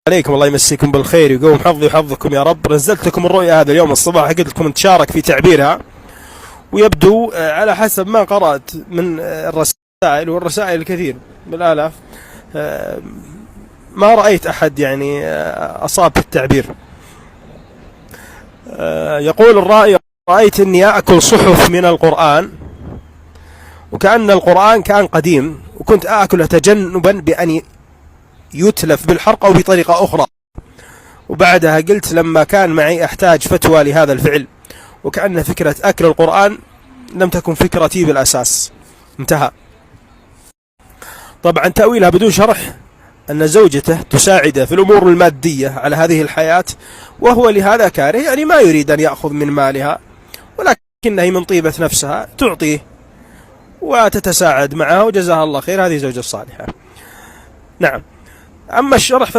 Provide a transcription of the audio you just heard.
عليكم، الله يمسيكم بالخير ويقوم حظي وحظكم يا رب. نزلت لكم الرؤيا هذا اليوم الصباح، قلت لكم نتشارك في تعبيرها، ويبدو على حسب ما قرأت من الرسائل والرسائل الكثير بالآلاف ما رأيت أحد يعني أصاب في التعبير. يقول الرائي: رأيت أني أكل صحف من القرآن وكأن القرآن كان قديم، وكنت أكله تجنبا بأن يتلف بالحرق أو بطريقة أخرى. وبعدها قلت لما كان معي أحتاج فتوى لهذا الفعل، وكأن فكرة أكل القرآن لم تكن فكرتي بالأساس. انتهى. طبعا تأويلها بدون شرح أن زوجته تساعده في الأمور المادية على هذه الحياة، وهو لهذا كاره، يعني ما يريد أن يأخذ من مالها، ولكنها من طيبة نفسها تعطيه وتتساعد معه، وجزاها الله خير، هذه زوجة صالحة. نعم. أما الشرح